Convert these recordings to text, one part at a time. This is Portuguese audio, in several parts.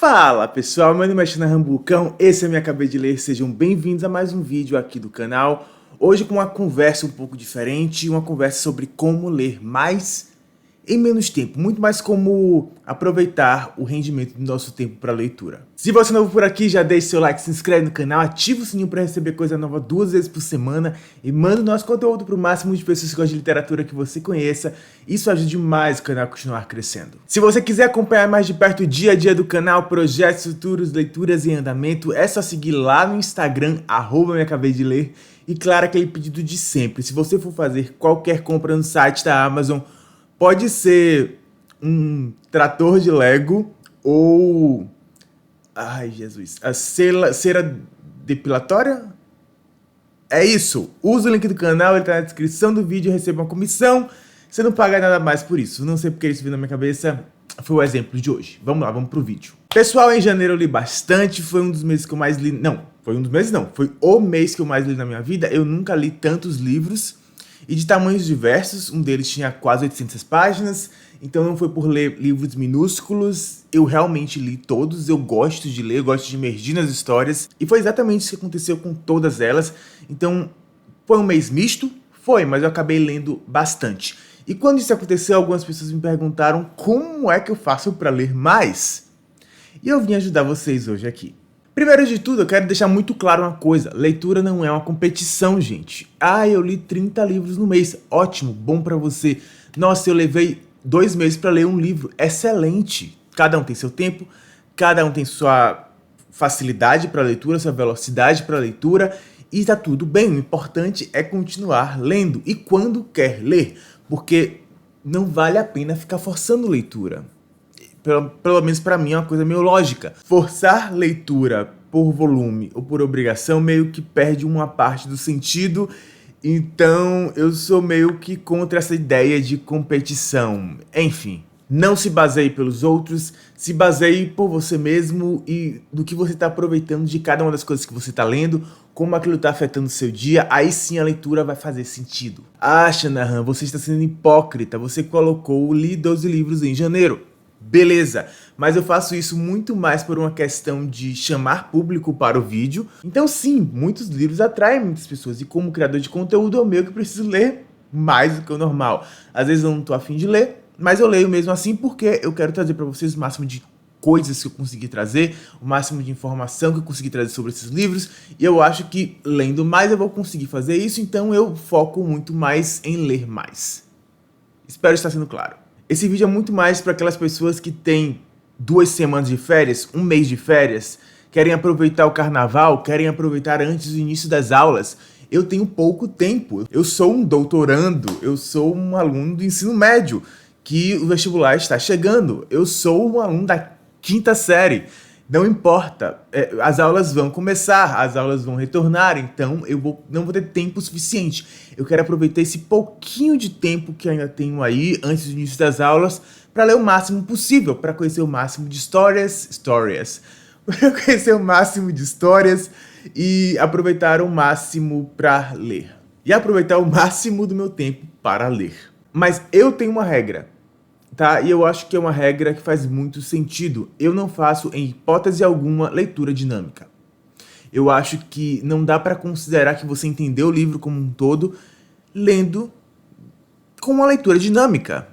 Fala pessoal, meu nome é Xana Rambucão, esse é Minha Acabei de Ler, sejam bem-vindos a mais um vídeo aqui do canal. Hoje com uma conversa um pouco diferente, uma conversa sobre como ler mais em menos tempo, muito mais como aproveitar o rendimento do nosso tempo para leitura. Se você é novo por aqui, já deixe seu like, se inscreve no canal, ativa o sininho para receber coisa nova 2 vezes por semana e manda o nosso conteúdo para o máximo de pessoas que gostam de literatura que você conheça. Isso ajuda demais o canal a continuar crescendo. Se você quiser acompanhar mais de perto o dia a dia do canal, projetos futuros, leituras em andamento, é só seguir lá no Instagram, @meacabeideler. E claro, aquele pedido de sempre, se você for fazer qualquer compra no site da Amazon, pode ser um trator de Lego ou... Ai, Jesus. A cera depilatória? É isso. Usa o link do canal, ele tá na descrição do vídeo, receba uma comissão. Você não paga nada mais por isso. Não sei porque isso veio na minha cabeça. Foi o exemplo de hoje. Vamos lá, vamos pro vídeo. Pessoal, em janeiro eu li bastante. Foi um dos meses que eu mais li... Não, foi um dos meses não. Foi o mês que eu mais li na minha vida. Eu nunca li tantos livros. E de tamanhos diversos, um deles tinha quase 800 páginas, então não foi por ler livros minúsculos, eu realmente li todos, eu gosto de ler, eu gosto de emergir nas histórias, e foi exatamente isso que aconteceu com todas elas. Então, foi um mês misto? Foi, mas eu acabei lendo bastante. E quando isso aconteceu, algumas pessoas me perguntaram como é que eu faço para ler mais? E eu vim ajudar vocês hoje aqui. Primeiro de tudo, eu quero deixar muito claro uma coisa, leitura não é uma competição, gente. Ah, eu li 30 livros no mês, ótimo, bom pra você. Nossa, eu levei 2 meses pra ler um livro, excelente. Cada um tem seu tempo, cada um tem sua facilidade pra leitura, sua velocidade pra leitura, e tá tudo bem, o importante é continuar lendo, e quando quer ler, porque não vale a pena ficar forçando leitura. Pelo menos pra mim é uma coisa meio lógica. Forçar leitura por volume ou por obrigação meio que perde uma parte do sentido. Então eu sou meio que contra essa ideia de competição. Enfim, não se baseie pelos outros, se baseie por você mesmo e do que você está aproveitando de cada uma das coisas que você está lendo, como aquilo está afetando o seu dia, aí sim a leitura vai fazer sentido. Ah, Shanahan, você está sendo hipócrita, você colocou li 12 livros em janeiro. Beleza, mas eu faço isso muito mais por uma questão de chamar público para o vídeo. Então sim, muitos livros atraem muitas pessoas e como criador de conteúdo eu meio que preciso ler mais do que o normal. Às vezes eu não tô afim de ler, mas eu leio mesmo assim porque eu quero trazer para vocês o máximo de coisas que eu consegui trazer, o máximo de informação que eu consegui trazer sobre esses livros, e eu acho que lendo mais eu vou conseguir fazer isso, então eu foco muito mais em ler mais. Espero estar sendo claro. Esse vídeo é muito mais para aquelas pessoas que têm 2 semanas de férias, um mês de férias, querem aproveitar o carnaval, querem aproveitar antes do início das aulas. Eu tenho pouco tempo, eu sou um doutorando, eu sou um aluno do ensino médio, que o vestibular está chegando, eu sou um aluno da 5ª série. Não importa, as aulas vão começar, as aulas vão retornar, então eu não vou ter tempo suficiente. Eu quero aproveitar esse pouquinho de tempo que ainda tenho aí, antes do início das aulas, para ler o máximo possível, para conhecer o máximo de histórias, para conhecer o máximo de histórias e aproveitar o máximo para ler. E aproveitar o máximo do meu tempo para ler. Mas eu tenho uma regra. Tá? E eu acho que é uma regra que faz muito sentido. Eu não faço, em hipótese alguma, leitura dinâmica. Eu acho que não dá para considerar que você entendeu o livro como um todo lendo com uma leitura dinâmica.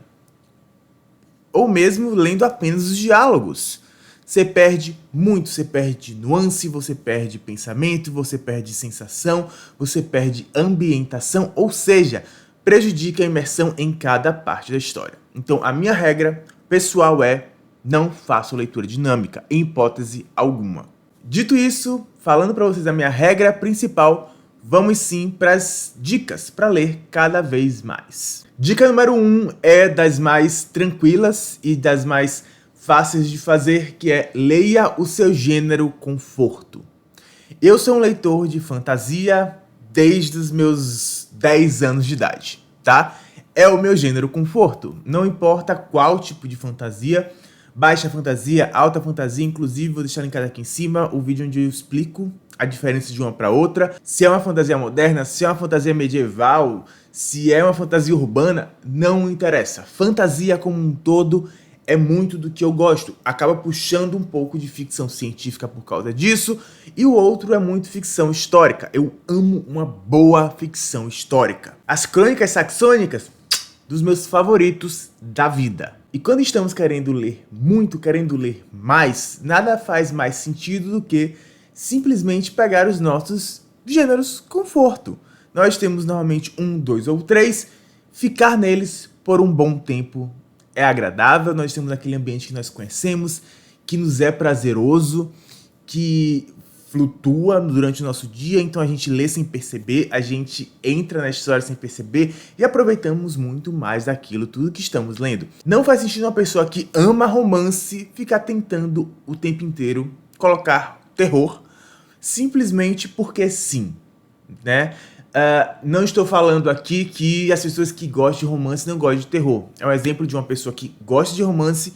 Ou mesmo lendo apenas os diálogos. Você perde muito, você perde nuance, você perde pensamento, você perde sensação, você perde ambientação, ou seja, prejudica a imersão em cada parte da história. Então, a minha regra pessoal é não faço leitura dinâmica, em hipótese alguma. Dito isso, falando para vocês a minha regra principal, vamos sim para as dicas para ler cada vez mais. Dica número 1 é das mais tranquilas e das mais fáceis de fazer, que é leia o seu gênero conforto. Eu sou um leitor de fantasia desde os meus 10 anos de idade, tá? É o meu gênero conforto, não importa qual tipo de fantasia, baixa fantasia, alta fantasia, inclusive vou deixar linkado aqui em cima o vídeo onde eu explico a diferença de uma para outra, se é uma fantasia moderna, se é uma fantasia medieval, se é uma fantasia urbana, não interessa. Fantasia como um todo é muito do que eu gosto. Acaba puxando um pouco de ficção científica por causa disso. E o outro é muito ficção histórica. Eu amo uma boa ficção histórica. As Crônicas Saxônicas, dos meus favoritos da vida. E quando estamos querendo ler muito, querendo ler mais, nada faz mais sentido do que simplesmente pegar os nossos gêneros conforto. Nós temos normalmente 1, 2 ou 3, ficar neles por um bom tempo é agradável, nós temos aquele ambiente que nós conhecemos, que nos é prazeroso, que flutua durante o nosso dia, então a gente lê sem perceber, a gente entra na história sem perceber e aproveitamos muito mais daquilo, tudo que estamos lendo. Não faz sentido uma pessoa que ama romance ficar tentando o tempo inteiro colocar terror simplesmente porque sim, né? Não estou falando aqui que as pessoas que gostam de romance não gostam de terror. É um exemplo de uma pessoa que gosta de romance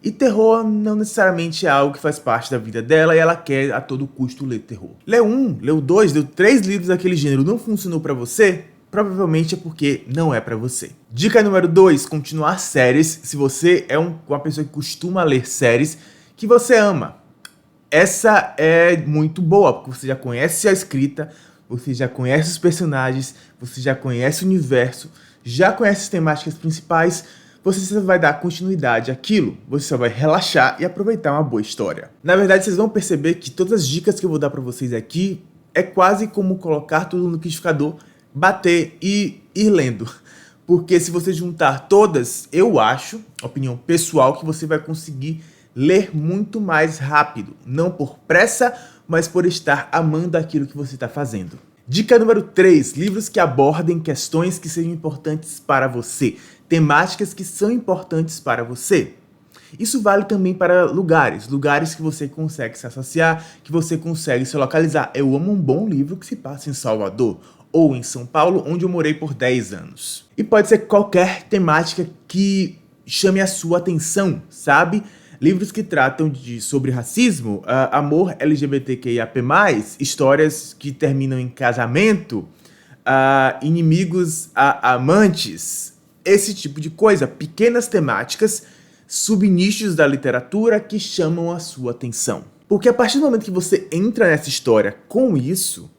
e terror não necessariamente é algo que faz parte da vida dela e ela quer a todo custo ler terror. Leu 1, leu 2, leu 3 livros daquele gênero, não funcionou pra você? Provavelmente é porque não é pra você. Dica número 2, continuar séries. Se você é uma pessoa que costuma ler séries que você ama. Essa é muito boa, porque você já conhece a escrita, você já conhece os personagens, você já conhece o universo, já conhece as temáticas principais, você só vai dar continuidade àquilo, você só vai relaxar e aproveitar uma boa história. Na verdade, vocês vão perceber que todas as dicas que eu vou dar pra vocês aqui é quase como colocar tudo no liquidificador, bater e ir lendo. Porque se você juntar todas, eu acho, opinião pessoal, que você vai conseguir ler muito mais rápido. Não por pressa, mas por estar amando aquilo que você está fazendo. Dica número 3, livros que abordem questões que sejam importantes para você, temáticas que são importantes para você. Isso vale também para lugares que você consegue se associar, que você consegue se localizar. Eu amo um bom livro que se passa em Salvador ou em São Paulo, onde eu morei por 10 anos. E pode ser qualquer temática que chame a sua atenção, sabe? Livros que tratam sobre racismo, amor LGBTQIAP+, histórias que terminam em casamento, inimigos a amantes, esse tipo de coisa, pequenas temáticas, subnichos da literatura que chamam a sua atenção. Porque a partir do momento que você entra nessa história com isso,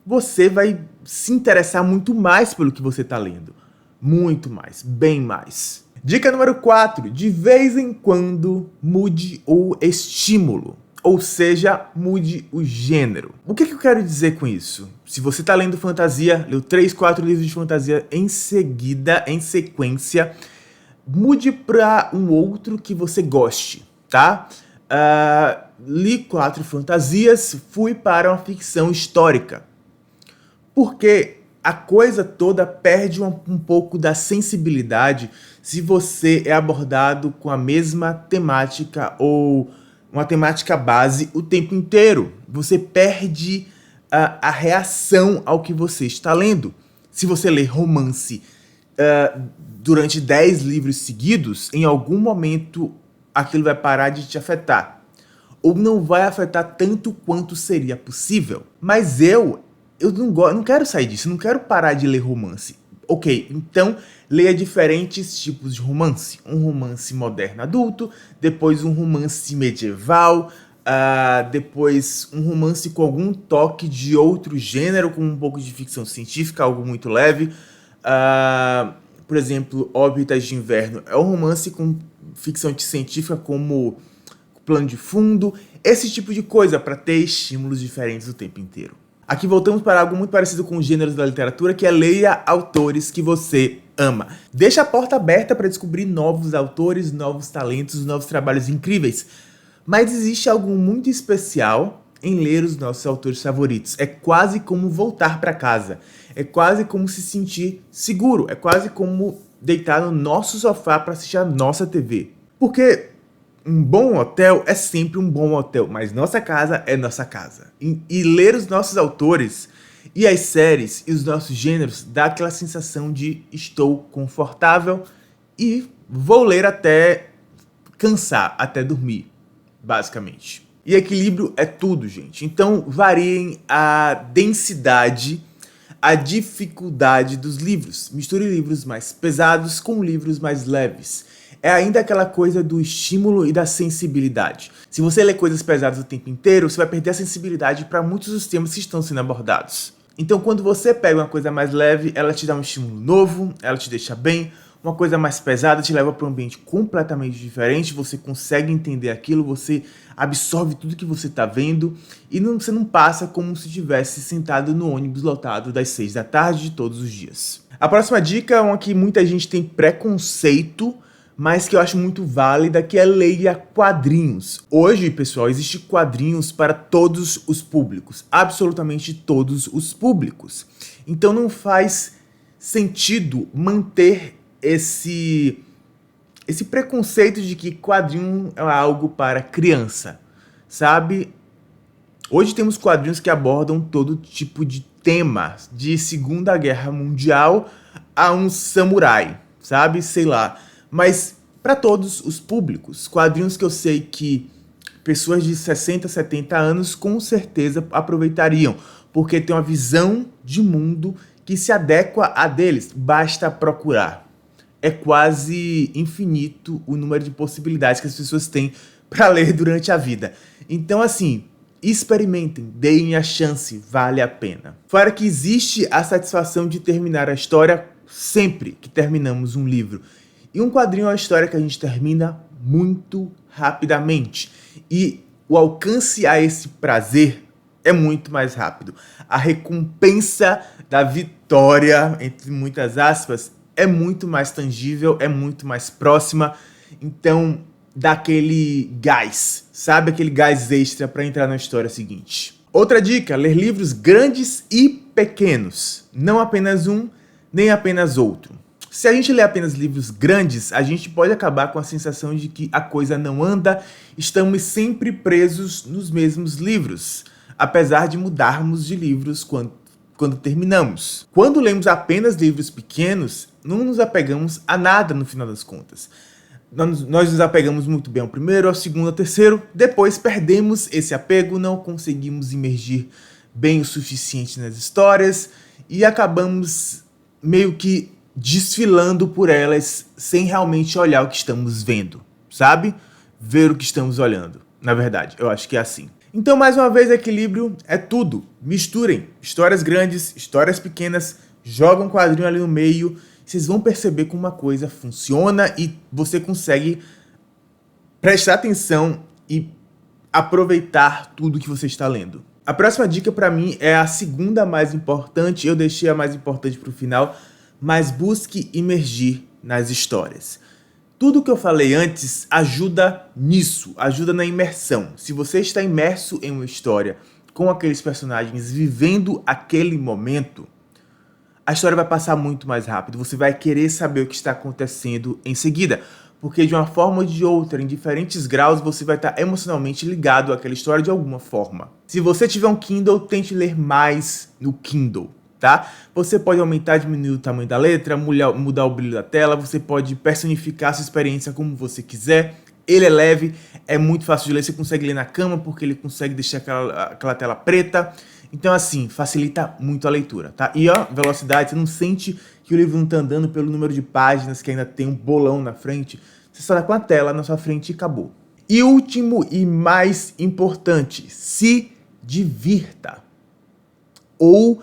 você vai se interessar muito mais pelo que você está lendo. Muito mais, bem mais. Dica número 4, de vez em quando mude o estímulo, ou seja, mude o gênero. O que eu quero dizer com isso? Se você está lendo fantasia, leu 3, 4 livros de fantasia em seguida, em sequência, mude para um outro que você goste, tá? Li 4 fantasias, fui para uma ficção histórica. Porque a coisa toda perde um pouco da sensibilidade se você é abordado com a mesma temática ou uma temática base o tempo inteiro. Você perde a reação ao que você está lendo. Se você ler romance durante 10 livros seguidos, em algum momento aquilo vai parar de te afetar. Ou não vai afetar tanto quanto seria possível. Mas eu não quero sair disso, não quero parar de ler romance. Ok, então leia diferentes tipos de romance. Um romance moderno adulto, depois um romance medieval, depois um romance com algum toque de outro gênero, com um pouco de ficção científica, algo muito leve. Por exemplo, Órbitas de Inverno é um romance com ficção científica como plano de fundo, esse tipo de coisa, para ter estímulos diferentes o tempo inteiro. Aqui voltamos para algo muito parecido com os gêneros da literatura, que é leia autores que você ama. Deixa a porta aberta para descobrir novos autores, novos talentos, novos trabalhos incríveis. Mas existe algo muito especial em ler os nossos autores favoritos. É quase como voltar para casa. É quase como se sentir seguro. É quase como deitar no nosso sofá para assistir a nossa TV. Porque um bom hotel é sempre um bom hotel, mas nossa casa é nossa casa. E ler os nossos autores e as séries e os nossos gêneros dá aquela sensação de estou confortável e vou ler até cansar, até dormir, basicamente. E equilíbrio é tudo, gente. Então variem a densidade, a dificuldade dos livros. Misture livros mais pesados com livros mais leves. é ainda aquela coisa do estímulo e da sensibilidade. Se você lê coisas pesadas o tempo inteiro, você vai perder a sensibilidade para muitos dos temas que estão sendo abordados. Então, quando você pega uma coisa mais leve, ela te dá um estímulo novo, ela te deixa bem. Uma coisa mais pesada te leva para um ambiente completamente diferente, você consegue entender aquilo, você absorve tudo que você está vendo e você não passa como se estivesse sentado no ônibus lotado das 6 da tarde de todos os dias. A próxima dica é uma que muita gente tem preconceito, mas que eu acho muito válida, que é leia quadrinhos. Hoje, pessoal, existe quadrinhos para todos os públicos, absolutamente todos os públicos. Então não faz sentido manter esse preconceito de que quadrinho é algo para criança, sabe? Hoje temos quadrinhos que abordam todo tipo de tema, de Segunda Guerra Mundial a um samurai, sabe? Sei lá. Mas para todos os públicos, quadrinhos que eu sei que pessoas de 60, 70 anos com certeza aproveitariam, porque tem uma visão de mundo que se adequa a deles, basta procurar. É quase infinito o número de possibilidades que as pessoas têm para ler durante a vida. Então, assim, experimentem, deem a chance, vale a pena. Fora que existe a satisfação de terminar a história sempre que terminamos um livro. E um quadrinho é uma história que a gente termina muito rapidamente. E o alcance a esse prazer é muito mais rápido. A recompensa da vitória, entre muitas aspas, é muito mais tangível, é muito mais próxima, então dá aquele gás, sabe? Aquele gás extra para entrar na história seguinte. Outra dica, ler livros grandes e pequenos, não apenas um, nem apenas outro. Se a gente lê apenas livros grandes, a gente pode acabar com a sensação de que a coisa não anda, estamos sempre presos nos mesmos livros, apesar de mudarmos de livros quando terminamos. Quando lemos apenas livros pequenos, não nos apegamos a nada no final das contas. Nós nos apegamos muito bem ao primeiro, ao segundo, ao terceiro, depois perdemos esse apego, não conseguimos imergir bem o suficiente nas histórias e acabamos meio que desfilando por elas sem realmente olhar o que estamos vendo, sabe? Ver o que estamos olhando. Na verdade, eu acho que é assim. Então, mais uma vez, equilíbrio é tudo. Misturem histórias grandes, histórias pequenas, jogam um quadrinho ali no meio, vocês vão perceber como uma coisa funciona e você consegue prestar atenção e aproveitar tudo que você está lendo. A próxima dica para mim é a segunda mais importante, eu deixei a mais importante para o final, mas busque imergir nas histórias. Tudo que eu falei antes ajuda nisso, ajuda na imersão. Se você está imerso em uma história com aqueles personagens vivendo aquele momento, a história vai passar muito mais rápido. Você vai querer saber o que está acontecendo em seguida. Porque de uma forma ou de outra, em diferentes graus, você vai estar emocionalmente ligado àquela história de alguma forma. Se você tiver um Kindle, tente ler mais no Kindle. Tá? Você pode aumentar, diminuir o tamanho da letra, mudar o brilho da tela, você pode personificar a sua experiência como você quiser. Ele é leve, é muito fácil de ler, você consegue ler na cama porque ele consegue deixar aquela tela preta. Então assim, facilita muito a leitura, tá? E ó, velocidade, você não sente que o livro não tá andando pelo número de páginas, que ainda tem um bolão na frente. Você só dá com a tela na sua frente e acabou. E último e mais importante, se divirta. Ou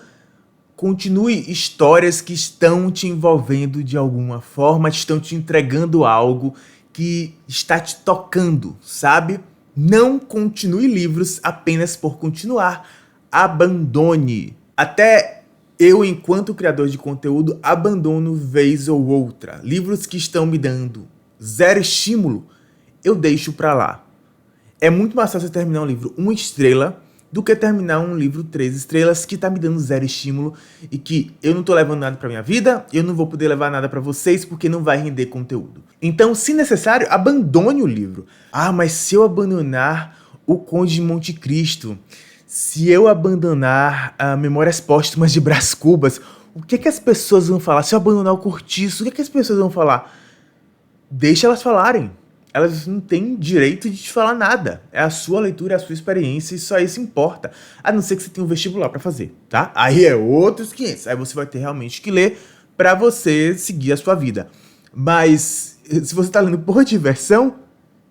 continue histórias que estão te envolvendo de alguma forma, estão te entregando algo que está te tocando, sabe? Não continue livros apenas por continuar. Abandone. Até eu, enquanto criador de conteúdo, abandono vez ou outra. Livros que estão me dando zero estímulo, eu deixo pra lá. É muito mais fácil terminar um livro 1 estrela do que terminar um livro 3 estrelas que tá me dando zero estímulo e que eu não tô levando nada pra minha vida, eu não vou poder levar nada pra vocês porque não vai render conteúdo. Então, se necessário, abandone o livro. Ah, mas se eu abandonar O Conde de Monte Cristo, se eu abandonar Memórias Póstumas de Brás Cubas, o que é que as pessoas vão falar? Se eu abandonar o Cortiço, o que é que as pessoas vão falar? Deixa elas falarem. Elas não têm direito de te falar nada. É a sua leitura, é a sua experiência e só isso importa. A não ser que você tenha um vestibular pra fazer, tá? Aí é outros 500. Aí você vai ter realmente que ler pra você seguir a sua vida. Mas se você tá lendo por diversão,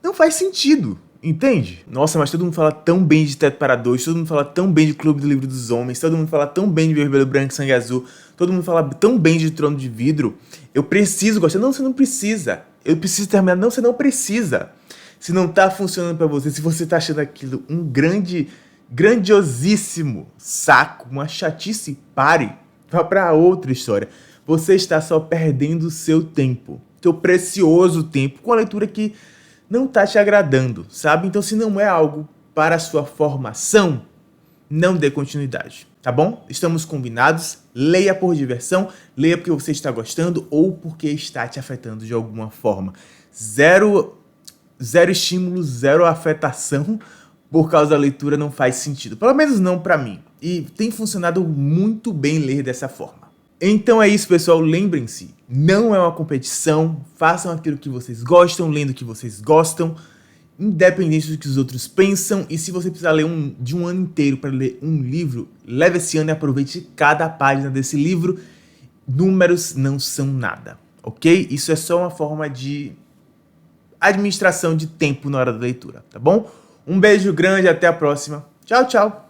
não faz sentido. Entende? Nossa, mas todo mundo fala tão bem de Teto para Dois, todo mundo fala tão bem de Clube do Livro dos Homens, todo mundo fala tão bem de Vermelho, Branco e Sangue Azul, todo mundo fala tão bem de Trono de Vidro. Eu preciso gostar. Não, você não precisa. Eu preciso terminar. Não, você não precisa. Se não tá funcionando pra você, se você tá achando aquilo um grandiosíssimo saco, uma chatice, pare. Vá pra outra história. Você está só perdendo o seu tempo, seu precioso tempo, com a leitura que não tá te agradando, sabe? Então, se não é algo para a sua formação, não dê continuidade, tá bom? Estamos combinados. Leia por diversão, leia porque você está gostando ou porque está te afetando de alguma forma. Zero estímulo, zero afetação por causa da leitura não faz sentido. Pelo menos não pra mim. E tem funcionado muito bem ler dessa forma. Então é isso, pessoal. Lembrem-se, não é uma competição. Façam aquilo que vocês gostam, lendo o que vocês gostam, independente do que os outros pensam. E se você precisar ler de um ano inteiro para ler um livro, leve esse ano e aproveite cada página desse livro. Números não são nada, ok? Isso é só uma forma de administração de tempo na hora da leitura, tá bom? Um beijo grande, até a próxima. Tchau, tchau!